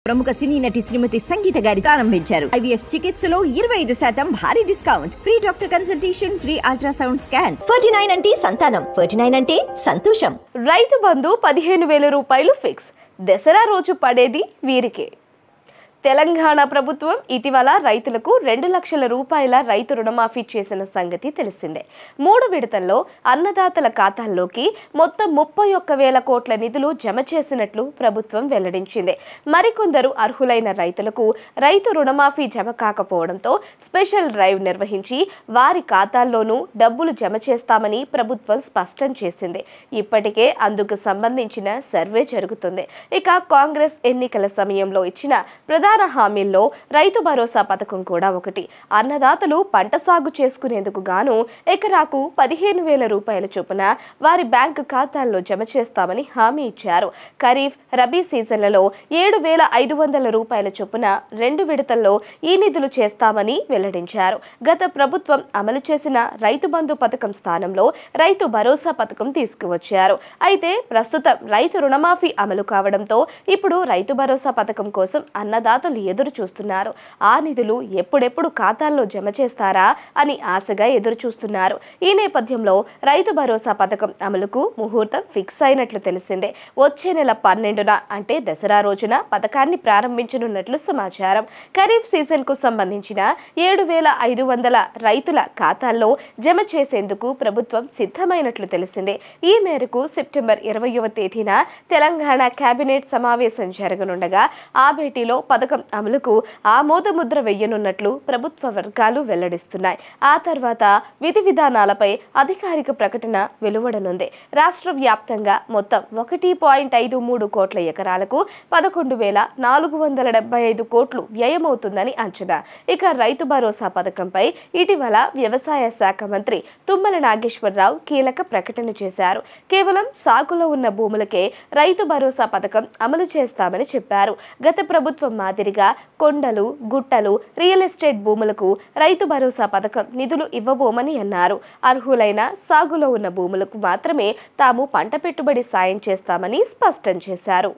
ప్రముఖ సినీ నటి శ్రీమతి సంగీత గారి ప్రారంభించారు. IVF చికిత్సలో 25% భారీ discount, free doctor consultation, free ultrasound scan. 49 అంటే సంతానం, 49 అంటే సంతోషం. రైతు బంధు 15,000 రూపాయలు ఫిక్స్. దసరా రోజు పడేది వీరికే. తెలంగాణ ప్రభుత్వం ఇటీవల రైతులకు 2 లక్షల రూపాయల రైతు రుణమాఫీ చేసిన సంగతి తెలిసిందే. 3 విడతల్లో అన్నదాతల ఖాతాల్లోకి మొత్తం 31,000 కోట్ల నిధులు జమ చేసినట్లు ప్రభుత్వం వెల్లడించింది. మరికొందరు అర్హులైన రైతులకు రైతు రుణమాఫీ జమ కాకపోవడంతో స్పెషల్ డ్రైవ్ నిర్వహించి వారి ఖాతాల్లోనూ డబ్బులు జమ చేస్తామని ప్రభుత్వం స్పష్టం చేసింది. ఇప్పటికే అందుకు సంబంధించిన సర్వే జరుగుతుంది. ఇక కాంగ్రెస్ ఎన్నికల సమయంలో ఇచ్చిన ప్రధాన హామీల్లో రైతు భరోసా పథకం కూడా ఒకటి. అన్నదాతలు పంట సాగు చేసుకునేందుకు గాను ఎకరాకు 15,000 రూపాయల చొప్పున వారి బ్యాంకు ఖాతాల్లో జమ చేస్తామని హామీ ఇచ్చారు. ఖరీఫ్, రబీ సీజన్లలో 7,500 రూపాయల చొప్పున 2 విడతల్లో ఈ నిధులు చేస్తామని వెల్లడించారు. గత ప్రభుత్వం అమలు చేసిన రైతు బంధు పథకం స్థానంలో రైతు భరోసా పథకం తీసుకువచ్చారు. అయితే ప్రస్తుతం రైతు రుణమాఫీ అమలు కావడంతో ఇప్పుడు రైతు భరోసా పథకం కోసం అన్నదాతలు ఎదురు చూస్తున్నారు. ఆ నిధులు ఎప్పుడెప్పుడు ఖాతాల్లో జమ చేస్తారా అని ఆశగా ఎదురు చూస్తున్నారు. ఈ నేపథ్యంలో రైతు భరోసా పథకం అమలుకు ముహూర్తం ఫిక్స్ అయినట్లు తెలిసిందే. వచ్చే నెల 12న అంటే దసరా రోజున పథకాన్ని ప్రారంభించనున్నట్లు సమాచారం. ఖరీఫ్ సీజన్ కు సంబంధించిన 7,500 రైతుల ఖాతాల్లో జమ చేసేందుకు ప్రభుత్వం సిద్ధమైనట్లు తెలిసిందే. ఈ మేరకు సెప్టెంబర్ 20వ తేదీన తెలంగాణ కేబినెట్ సమావేశం జరగనుండగా ఆ భేటీలో పథకం అమలుకు ఆమోదముద్ర వేయనున్నట్లు ప్రభుత్వ వర్గాలు వెల్లడిస్తున్నాయి. ఆ తర్వాత విధి విధానాలపై అధికారిక ప్రకటన వెలువడనుంది. రాష్ట్ర వ్యాప్తంగా మొత్తం 1.53 కోట్ల ఎకరాలకు 11,475 కోట్లు వ్యయమవుతుందని అంచనా. ఇక రైతు భరోసా పథకంపై ఇటీవల వ్యవసాయ శాఖ మంత్రి తుమ్మల నాగేశ్వరరావు కీలక ప్రకటన చేశారు. కేవలం సాగులో ఉన్న భూములకే రైతు భరోసా పథకం అమలు చేస్తామని చెప్పారు. గత ప్రభుత్వం మాదిరిగా కొండలు, గుట్టలు, రియల్ ఎస్టేట్ భూములకు రైతు భరోసా పథకం నిధులు ఇవ్వబోమని అన్నారు. అర్హులైన సాగులో ఉన్న భూములకు మాత్రమే తాము పంట పెట్టుబడి సాయం చేస్తామని స్పష్టం చేశారు.